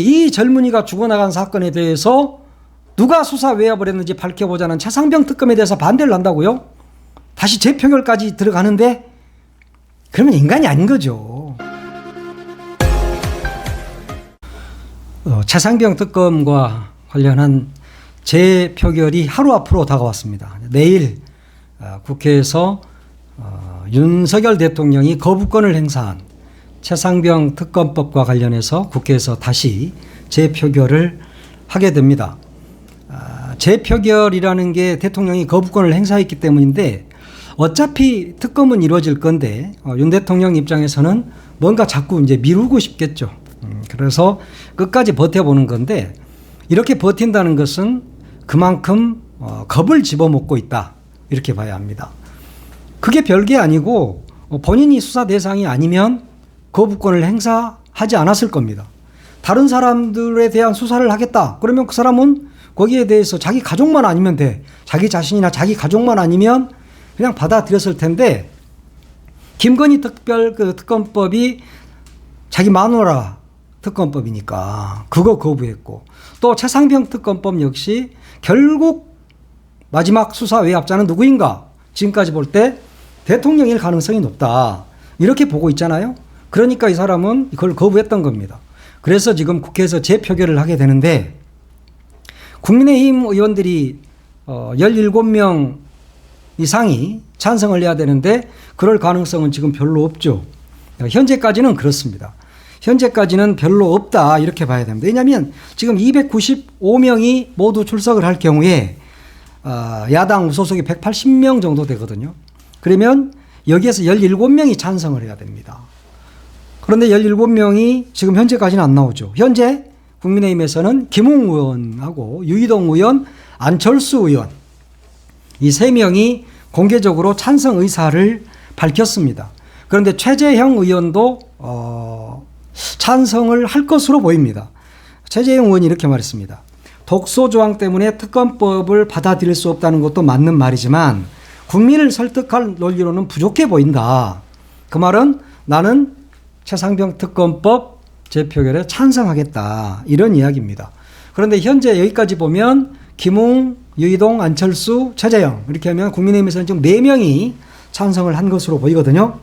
이 젊은이가 죽어나간 사건에 대해서 누가 수사 외압을 했는지 밝혀보자는 최상병 특검에 대해서 반대를 한다고요? 다시 재표결까지 들어가는데 그러면 인간이 아닌 거죠. 최상병 특검과 관련한 재표결이 하루 앞으로 다가왔습니다. 내일 국회에서 윤석열 대통령이 거부권을 행사한 최상병 특검법과 관련해서 국회에서 다시 재표결을 하게 됩니다. 재표결이라는 게 대통령이 거부권을 행사했기 때문인데 어차피 특검은 이루어질 건데 윤 대통령 입장에서는 뭔가 자꾸 이제 미루고 싶겠죠. 그래서 끝까지 버텨보는 건데 이렇게 버틴다는 것은 그만큼 겁을 집어먹고 있다 이렇게 봐야 합니다. 그게 별게 아니고 본인이 수사 대상이 아니면 거부권을 행사하지 않았을 겁니다. 다른 사람들에 대한 수사를 하겠다. 그러면 그 사람은 거기에 대해서 자기 가족만 아니면 돼. 자기 자신이나 자기 가족만 아니면 그냥 받아들였을 텐데 김건희 특검법이 자기 마누라 특검법이니까 그거 거부했고 또 최상병 특검법 역시 결국 마지막 수사 외압자는 누구인가? 지금까지 볼 때 대통령일 가능성이 높다. 이렇게 보고 있잖아요. 그러니까 이 사람은 이걸 거부했던 겁니다. 그래서 지금 국회에서 재표결을 하게 되는데 국민의힘 의원들이 17명 이상이 찬성을 해야 되는데 그럴 가능성은 지금 별로 없죠. 현재까지는 그렇습니다. 현재까지는 별로 없다 이렇게 봐야 됩니다. 왜냐하면 지금 295명이 모두 출석을 할 경우에 야당 무소속이 180명 정도 되거든요. 그러면 여기에서 17명이 찬성을 해야 됩니다. 그런데 17명이 지금 현재까지는 안 나오죠. 현재 국민의힘에서는 김웅 의원하고 유이동 의원, 안철수 의원 이 세 명이 공개적으로 찬성 의사를 밝혔습니다. 그런데 최재형 의원도 찬성을 할 것으로 보입니다. 최재형 의원이 이렇게 말했습니다. 독소 조항 때문에 특검법을 받아들일 수 없다는 것도 맞는 말이지만 국민을 설득할 논리로는 부족해 보인다. 그 말은 나는 최상병 특검법 재표결에 찬성하겠다. 이런 이야기입니다. 그런데 현재 여기까지 보면 김웅, 유이동, 안철수, 최재형 이렇게 하면 국민의힘에서는 지금 4명이 찬성을 한 것으로 보이거든요.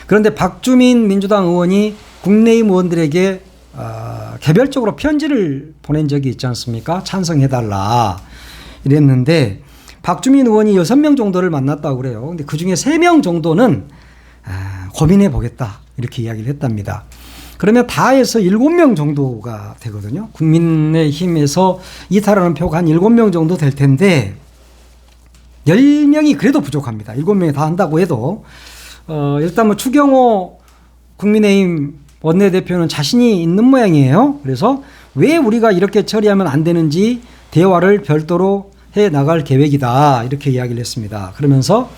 그런데 박주민 민주당 의원이 국민의힘 의원들에게 개별적으로 편지를 보낸 적이 있지 않습니까? 찬성해달라 이랬는데 박주민 의원이 6명 정도를 만났다고 그래요. 근데 그중에 3명 정도는 고민해 보겠다 이렇게 이야기를 했답니다. 그러면 다 해서 7명 정도가 되거든요. 국민의힘에서 이탈하는 표가 한 7명 정도 될 텐데 10명이 그래도 부족합니다. 7명이 다 한다고 해도 일단 뭐 추경호 국민의힘 원내대표는 자신이 있는 모양이에요. 그래서 왜 우리가 이렇게 처리하면 안 되는지 대화를 별도로 해 나갈 계획이다 이렇게 이야기를 했습니다. 그러면서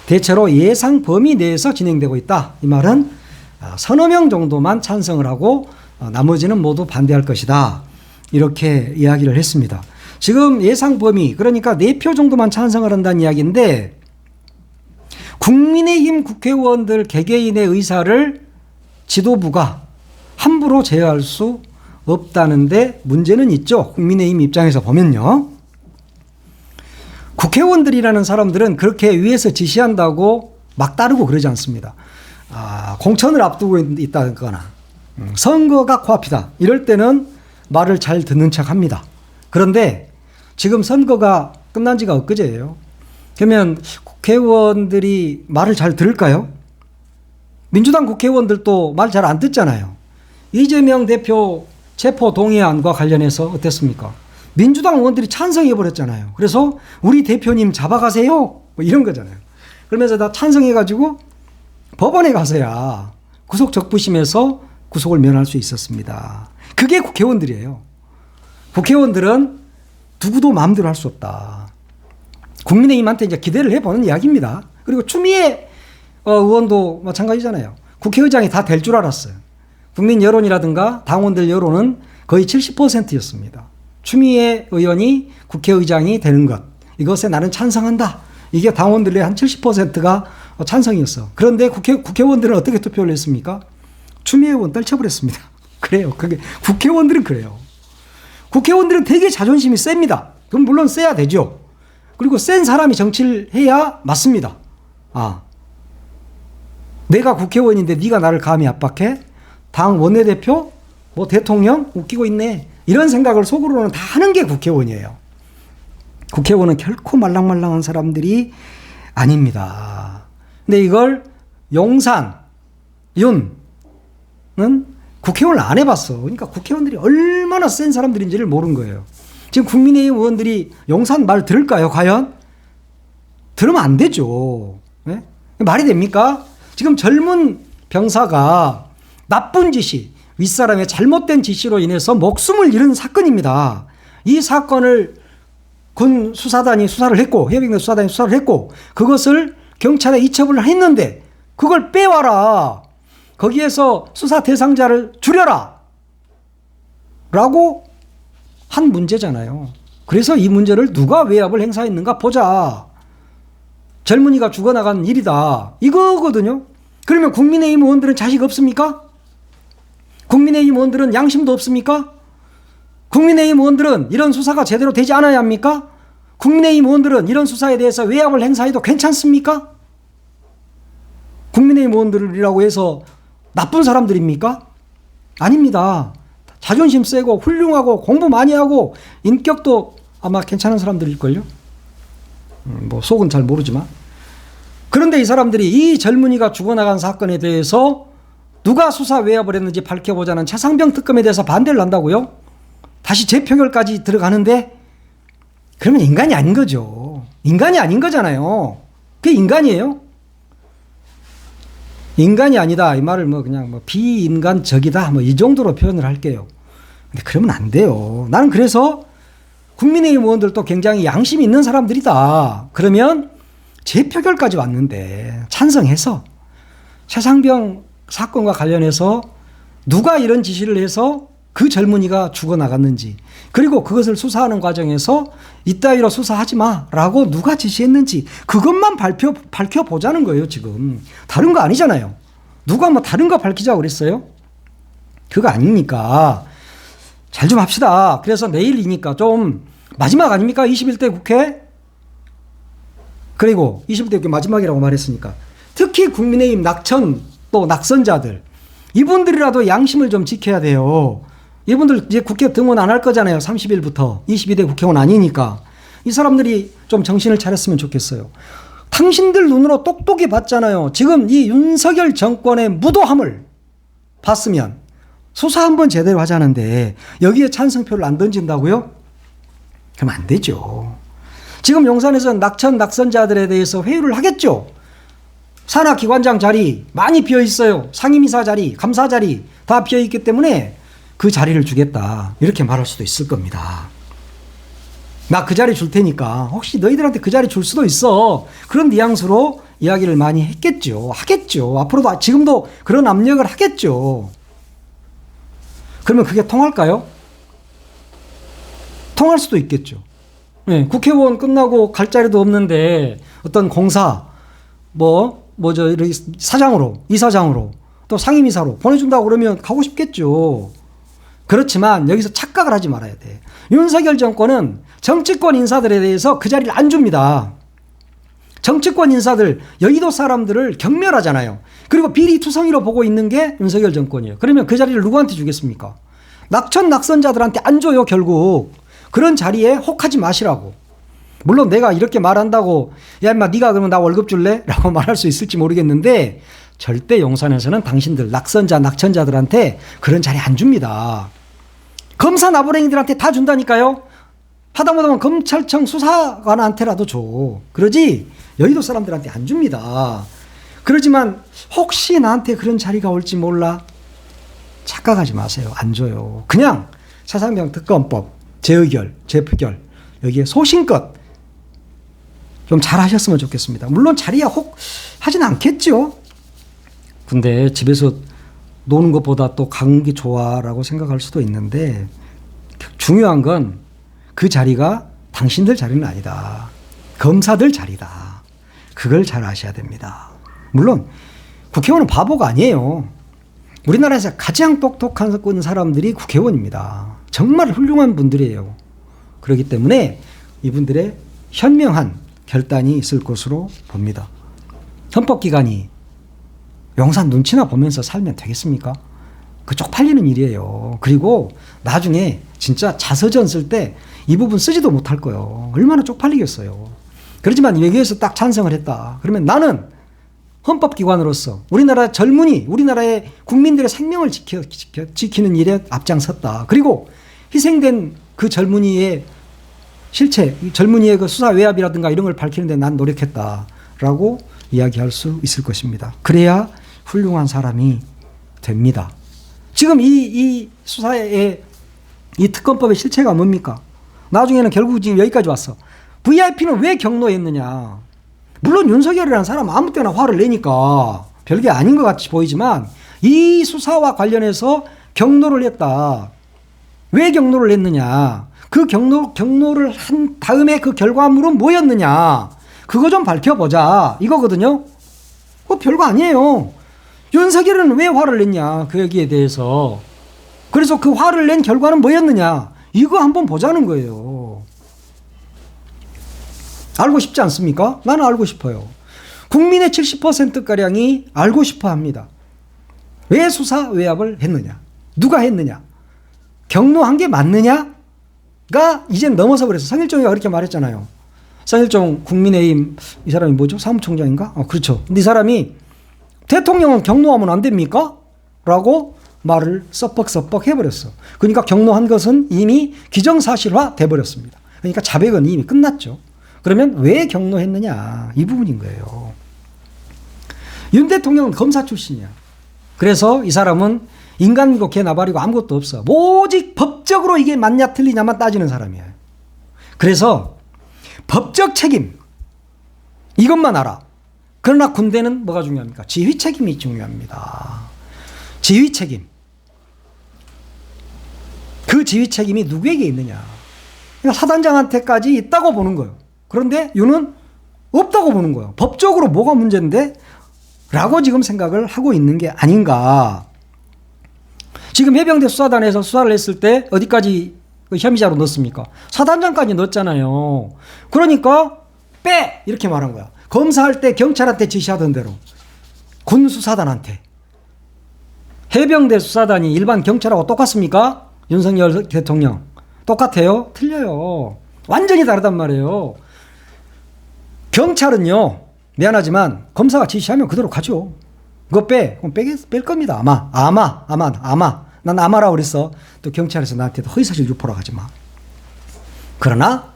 대체로 예상 범위 내에서 진행되고 있다. 이 말은 서너 명 정도만 찬성을 하고 나머지는 모두 반대할 것이다. 이렇게 이야기를 했습니다. 지금 예상 범위 그러니까 4표 정도만 찬성을 한다는 이야기인데 국민의힘 국회의원들 개개인의 의사를 지도부가 함부로 제어할 수 없다는데 문제는 있죠. 국민의힘 입장에서 보면요. 국회의원들이라는 사람들은 그렇게 위에서 지시한다고 막 따르고 그러지 않습니다. 공천을 앞두고 있다거나 선거가 코앞이다. 이럴 때는 말을 잘 듣는 척 합니다. 그런데 지금 선거가 끝난 지가 엊그제예요. 그러면 국회의원들이 말을 잘 들을까요? 민주당 국회의원들도 말 잘 안 듣잖아요. 이재명 대표 체포 동의안과 관련해서 어땠습니까? 민주당 의원들이 찬성해버렸잖아요. 그래서 우리 대표님 잡아가세요. 뭐 이런 거잖아요. 그러면서 다 찬성해가지고 법원에 가서야 구속 적부심에서 구속을 면할 수 있었습니다. 그게 국회의원들이에요. 국회의원들은 누구도 마음대로 할 수 없다. 국민의힘한테 이제 기대를 해보는 이야기입니다. 그리고 추미애 의원도 마찬가지잖아요. 국회의장이 다 될 줄 알았어요. 국민 여론이라든가 당원들 여론은 거의 70%였습니다. 추미애 의원이 국회의장이 되는 것, 이것에 나는 찬성한다. 이게 당원들의 한 70%가 찬성이었어. 그런데 국회의원들은 어떻게 투표를 했습니까? 추미애 의원 떨쳐버렸습니다. 그래요. 그게 국회의원들은 그래요. 국회의원들은 되게 자존심이 셉니다. 그럼 물론 세야 되죠. 그리고 센 사람이 정치를 해야 맞습니다. 아, 내가 국회의원인데 네가 나를 감히 압박해? 당 원내대표? 뭐 대통령? 웃기고 있네. 이런 생각을 속으로는 다 하는 게 국회의원이에요. 국회의원은 결코 말랑말랑한 사람들이 아닙니다. 근데 이걸 용산, 윤은 국회의원을 안 해봤어. 그러니까 국회의원들이 얼마나 센 사람들인지를 모르는 거예요. 지금 국민의힘 의원들이 용산 말 들을까요, 과연? 들으면 안 되죠. 네? 말이 됩니까? 지금 젊은 병사가 나쁜 지시, 윗사람의 잘못된 지시로 인해서 목숨을 잃은 사건입니다. 이 사건을 군 수사단이 수사를 했고, 해병대 수사단이 수사를 했고, 그것을 경찰에 이첩을 했는데, 그걸 빼와라. 거기에서 수사 대상자를 줄여라. 라고 한 문제잖아요. 그래서 이 문제를 누가 외압을 행사했는가 보자. 젊은이가 죽어나간 일이다. 이거거든요. 그러면 국민의힘 의원들은 자식 없습니까? 국민의힘 의원들은 양심도 없습니까? 국민의힘 의원들은 이런 수사가 제대로 되지 않아야 합니까? 국민의힘 의원들은 이런 수사에 대해서 외압을 행사해도 괜찮습니까? 국민의힘 의원들이라고 해서 나쁜 사람들입니까? 아닙니다. 자존심 세고 훌륭하고 공부 많이 하고 인격도 아마 괜찮은 사람들일걸요. 뭐 속은 잘 모르지만. 그런데 이 사람들이 이 젊은이가 죽어나간 사건에 대해서 누가 수사 외압을 했는지 밝혀보자는 차상병 특검에 대해서 반대를 한다고요? 다시 재표결까지 들어가는데 그러면 인간이 아닌 거죠. 인간이 아닌 거잖아요. 그게 인간이에요? 인간이 아니다. 이 말을 뭐 그냥 뭐 비인간적이다. 뭐 이 정도로 표현을 할게요. 근데 그러면 안 돼요. 나는 그래서 국민의힘 의원들도 굉장히 양심이 있는 사람들이다. 그러면 재표결까지 왔는데 찬성해서 최상병 사건과 관련해서 누가 이런 지시를 해서 그 젊은이가 죽어나갔는지, 그리고 그것을 수사하는 과정에서 이따위로 수사하지 마라고 누가 지시했는지 그것만 밝혀보자는 거예요. 지금 다른 거 아니잖아요. 누가 뭐 다른 거 밝히자고 그랬어요? 그거 아니니까 잘 좀 합시다. 그래서 내일이니까 좀 마지막 아닙니까? 21대 국회? 그리고 21대 국회 마지막이라고 말했으니까 특히 국민의힘 낙천 또 낙선자들, 이분들이라도 양심을 좀 지켜야 돼요. 이분들 이제 국회 등원 안 할 거잖아요. 30일부터. 22대 국회의원 아니니까. 이 사람들이 좀 정신을 차렸으면 좋겠어요. 당신들 눈으로 똑똑히 봤잖아요. 지금 이 윤석열 정권의 무도함을 봤으면 수사 한번 제대로 하자는데 여기에 찬성표를 안 던진다고요? 그럼 안 되죠. 지금 용산에서 낙선자들에 대해서 회유를 하겠죠. 산하기관장 자리 많이 비어있어요. 상임이사 자리, 감사 자리 다 비어있기 때문에 그 자리를 주겠다. 이렇게 말할 수도 있을 겁니다. 나 그 자리 줄 테니까 혹시 너희들한테 그 자리 줄 수도 있어. 그런 뉘앙스로 이야기를 많이 했겠죠. 하겠죠. 앞으로도 지금도 그런 압력을 하겠죠. 그러면 그게 통할까요? 통할 수도 있겠죠. 네, 국회의원 끝나고 갈 자리도 없는데 어떤 공사 사장으로, 이사장으로 또 상임이사로 보내준다고 그러면 가고 싶겠죠. 그렇지만 여기서 착각을 하지 말아야 돼. 윤석열 정권은 정치권 인사들에 대해서 그 자리를 안 줍니다. 정치권 인사들, 여의도 사람들을 경멸하잖아요. 그리고 비리투성이로 보고 있는 게 윤석열 정권이에요. 그러면 그 자리를 누구한테 주겠습니까? 낙선자들한테 안 줘요, 결국. 그런 자리에 혹하지 마시라고. 물론 내가 이렇게 말한다고 야 인마 네가 그러면 나 월급 줄래? 라고 말할 수 있을지 모르겠는데 절대 용산에서는 당신들 낙천자들한테 그런 자리 안 줍니다. 검사 나부랭이들한테 다 준다니까요. 하다못하면 검찰청 수사관한테라도 줘. 그러지 여의도 사람들한테 안 줍니다. 그러지만 혹시 나한테 그런 자리가 올지 몰라? 착각하지 마세요. 안 줘요. 그냥 차상병 특검법, 재의결, 재표결 여기에 소신껏 좀 잘하셨으면 좋겠습니다. 물론 자리야 혹 하진 않겠죠. 근데 집에서 노는 것보다 또 가는 게 좋아라고 생각할 수도 있는데 중요한 건 그 자리가 당신들 자리는 아니다. 검사들 자리다. 그걸 잘 아셔야 됩니다. 물론 국회의원은 바보가 아니에요. 우리나라에서 가장 똑똑한 사람들이 국회의원입니다. 정말 훌륭한 분들이에요. 그렇기 때문에 이분들의 현명한 결단이 있을 것으로 봅니다. 헌법기관이 용산 눈치나 보면서 살면 되겠습니까? 그 쪽팔리는 일이에요. 그리고 나중에 진짜 자서전 쓸 때 이 부분 쓰지도 못할 거예요. 얼마나 쪽팔리겠어요. 그렇지만 여기에서 딱 찬성을 했다. 그러면 나는 헌법기관으로서 우리나라 젊은이, 우리나라의 국민들의 생명을 지키는 일에 앞장섰다. 그리고 희생된 그 젊은이의 실체, 젊은이의 그 수사 외압이라든가 이런 걸 밝히는데 난 노력했다라고 이야기할 수 있을 것입니다. 그래야 훌륭한 사람이 됩니다. 지금 이 수사의 이 특검법의 실체가 뭡니까? 나중에는 결국 지금 여기까지 왔어. VIP는 왜 경로했느냐? 물론 윤석열이라는 사람 아무 때나 화를 내니까 별게 아닌 것 같이 보이지만 이 수사와 관련해서 경로를 했다. 왜 경로를 했느냐? 그 경로를 한 다음에 그 결과물은 뭐였느냐? 그거 좀 밝혀보자. 이거거든요. 그거 별거 아니에요. 윤석열은 왜 화를 냈냐? 그 얘기에 대해서. 그래서 그 화를 낸 결과는 뭐였느냐? 이거 한번 보자는 거예요. 알고 싶지 않습니까? 나는 알고 싶어요. 국민의 70%가량이 알고 싶어 합니다. 왜 수사 외압을 했느냐? 누가 했느냐? 경로한 게 맞느냐가 이젠 넘어서 버려서 성일종이가 그렇게 말했잖아요. 성일종 국민의힘 이 사람이 뭐죠? 사무총장인가? 그렇죠. 근데 이 사람이 대통령은 경로하면 안 됩니까? 라고 말을 썩벅썩벅 해버렸어. 그러니까 경로한 것은 이미 기정사실화 돼버렸습니다. 그러니까 자백은 이미 끝났죠. 그러면 왜 경로했느냐? 이 부분인 거예요. 윤 대통령은 검사 출신이야. 그래서 이 사람은 인간이고 개 나발이고 아무것도 없어. 오직 법적으로 이게 맞냐 틀리냐만 따지는 사람이에요. 그래서 법적 책임 이것만 알아. 그러나 군대는 뭐가 중요합니까? 지휘 책임이 중요합니다. 지휘 책임. 그 지휘 책임이 누구에게 있느냐? 그러니까 사단장한테까지 있다고 보는 거예요. 그런데 윤은 없다고 보는 거예요. 법적으로 뭐가 문제인데? 라고 지금 생각을 하고 있는 게 아닌가. 지금 해병대 수사단에서 수사를 했을 때 어디까지 혐의자로 넣었습니까? 사단장까지 넣었잖아요. 그러니까 빼! 이렇게 말한 거야. 검사할 때 경찰한테 지시하던 대로 군 수사단한테. 해병대 수사단이 일반 경찰하고 똑같습니까? 윤석열 대통령. 똑같아요? 틀려요. 완전히 다르단 말이에요. 경찰은요, 미안하지만 검사가 지시하면 그대로 가죠. 그거 빼. 그럼 뺄 겁니다. 아마. 난 아마라고 그랬어. 또 경찰에서 나한테 허위사실 유포라고 하지 마. 그러나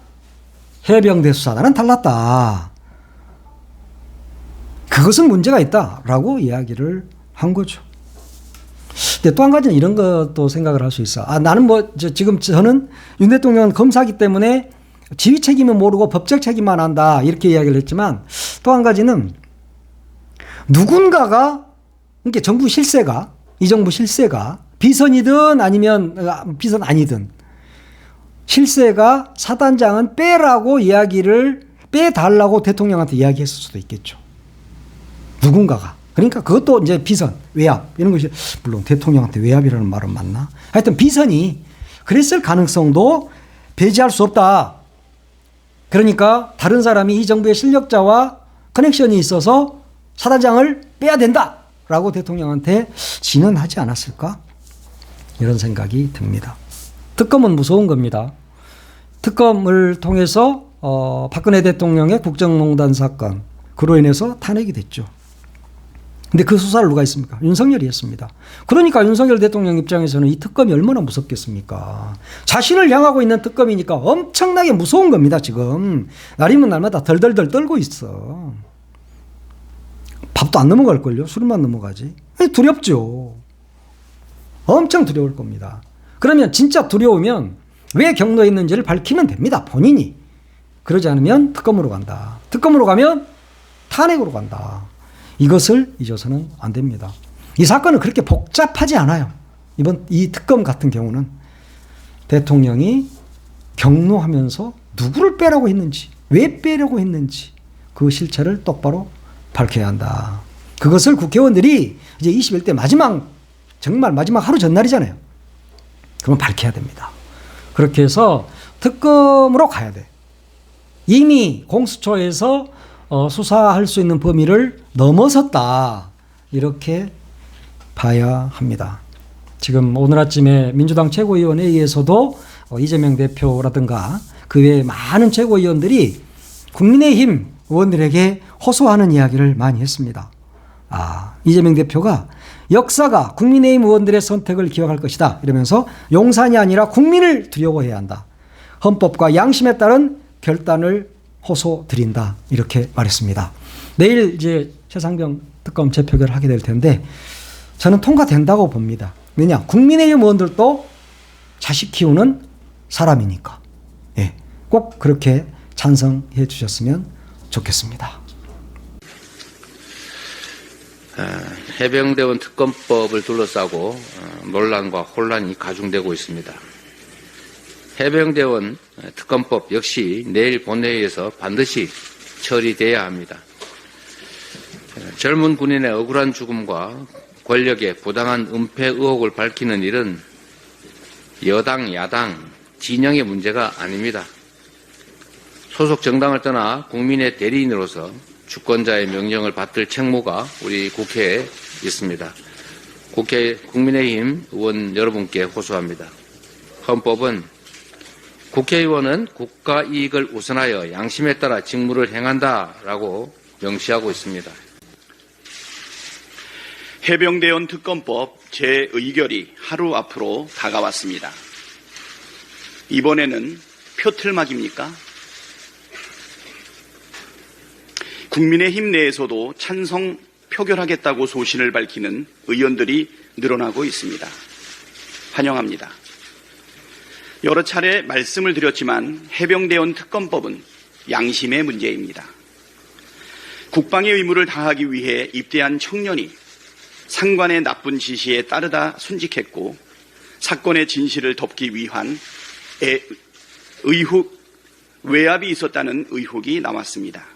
해병대 수사단은 달랐다. 그것은 문제가 있다라고 이야기를 한 거죠. 근데 또 한 가지는 이런 것도 생각을 할 수 있어. 나는 지금 저는 윤 대통령은 검사이기 때문에 지휘 책임은 모르고 법적 책임만 한다. 이렇게 이야기를 했지만 또 한 가지는 누군가가, 그러니까 정부 실세가, 이 정부 실세가 비선이든 아니면 비선 아니든 실세가 사단장은 빼라고 빼달라고 대통령한테 이야기했을 수도 있겠죠. 누군가가. 그러니까 그것도 이제 비선, 외압 이런 것이, 물론 대통령한테 외압이라는 말은 맞나? 하여튼 비선이 그랬을 가능성도 배제할 수 없다. 그러니까 다른 사람이 이 정부의 실력자와 커넥션이 있어서 사단장을 빼야 된다라고 대통령한테 진언하지 않았을까? 이런 생각이 듭니다. 특검은 무서운 겁니다. 특검을 통해서 박근혜 대통령의 국정농단 사건, 그로 인해서 탄핵이 됐죠. 근데 그 수사를 누가 했습니까? 윤석열이 했습니다. 그러니까 윤석열 대통령 입장에서는 이 특검이 얼마나 무섭겠습니까? 자신을 향하고 있는 특검이니까 엄청나게 무서운 겁니다, 지금. 날이면 날마다 덜덜덜 떨고 있어. 밥도 안 넘어갈걸요? 술만 넘어가지. 두렵죠. 엄청 두려울 겁니다. 그러면 진짜 두려우면 왜 경로했는지를 밝히면 됩니다, 본인이. 그러지 않으면 특검으로 간다. 특검으로 가면 탄핵으로 간다. 이것을 잊어서는 안 됩니다. 이 사건은 그렇게 복잡하지 않아요. 이 특검 같은 경우는 대통령이 경로하면서 누구를 빼라고 했는지, 왜 빼려고 했는지 그 실체를 똑바로 밝혀야 한다. 그것을 국회의원들이 이제 21대 마지막 정말 마지막 하루 전날이잖아요. 그러면 밝혀야 됩니다. 그렇게 해서 특검으로 가야 돼. 이미 공수처에서 수사할 수 있는 범위를 넘어섰다. 이렇게 봐야 합니다. 지금 오늘 아침에 민주당 최고위원회의에서도 이재명 대표라든가 그 외에 많은 최고위원들이 국민의힘 의원들에게 호소하는 이야기를 많이 했습니다. 이재명 대표가 역사가 국민의힘 의원들의 선택을 기억할 것이다. 이러면서 용산이 아니라 국민을 두려워해야 한다. 헌법과 양심에 따른 결단을 호소드린다. 이렇게 말했습니다. 내일 이제 최상병 특검 재표결을 하게 될 텐데 저는 통과된다고 봅니다. 왜냐? 국민의힘 의원들도 자식 키우는 사람이니까. 예, 꼭 그렇게 찬성해 주셨으면 좋겠습니다. 해병대원 특검법을 둘러싸고 논란과 혼란이 가중되고 있습니다. 해병대원 특검법 역시 내일 본회의에서 반드시 처리돼야 합니다. 젊은 군인의 억울한 죽음과 권력의 부당한 은폐 의혹을 밝히는 일은 여당, 야당, 진영의 문제가 아닙니다. 소속 정당을 떠나 국민의 대리인으로서 주권자의 명령을 받들 책무가 우리 국회에 있습니다. 국민의힘 의원 여러분께 호소합니다. 헌법은 국회의원은 국가 이익을 우선하여 양심에 따라 직무를 행한다라고 명시하고 있습니다. 해병대원 특검법 재의결이 하루 앞으로 다가왔습니다. 이번에는 표틀막입니까? 국민의힘 내에서도 찬성 표결하겠다고 소신을 밝히는 의원들이 늘어나고 있습니다. 환영합니다. 여러 차례 말씀을 드렸지만 해병대원 특검법은 양심의 문제입니다. 국방의 의무를 다하기 위해 입대한 청년이 상관의 나쁜 지시에 따르다 순직했고 사건의 진실을 덮기 위한 외압이 있었다는 의혹이 나왔습니다.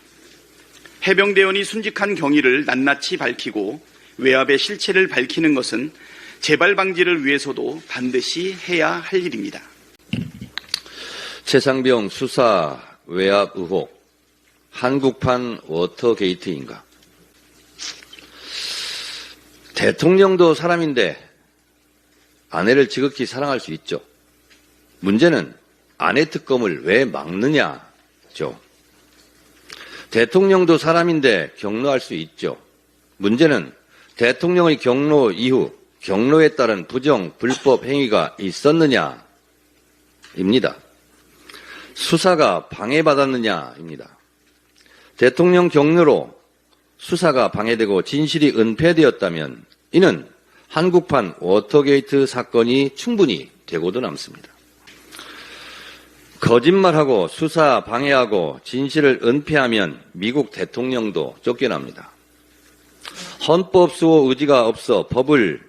해병대원이 순직한 경위를 낱낱이 밝히고 외압의 실체를 밝히는 것은 재발 방지를 위해서도 반드시 해야 할 일입니다. 최상병 수사 외압 의혹, 한국판 워터게이트인가? 대통령도 사람인데 아내를 지극히 사랑할 수 있죠. 문제는 아내 특검을 왜 막느냐죠. 대통령도 사람인데 경로할 수 있죠. 문제는 대통령의 경로 이후 경로에 따른 부정, 불법 행위가 있었느냐입니다. 수사가 방해받았느냐입니다. 대통령 경로로 수사가 방해되고 진실이 은폐되었다면 이는 한국판 워터게이트 사건이 충분히 되고도 남습니다. 거짓말하고 수사 방해하고 진실을 은폐하면 미국 대통령도 쫓겨납니다. 헌법 수호 의지가 없어 법을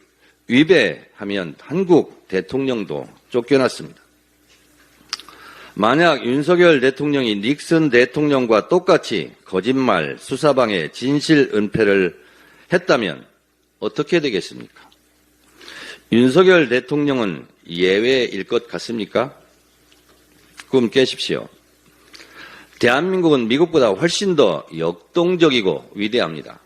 위배하면 한국 대통령도 쫓겨났습니다. 만약 윤석열 대통령이 닉슨 대통령과 똑같이 거짓말, 수사방해, 진실 은폐를 했다면 어떻게 되겠습니까? 윤석열 대통령은 예외일 것 같습니까? 꿈 깨십시오. 대한민국은 미국보다 훨씬 더 역동적이고 위대합니다.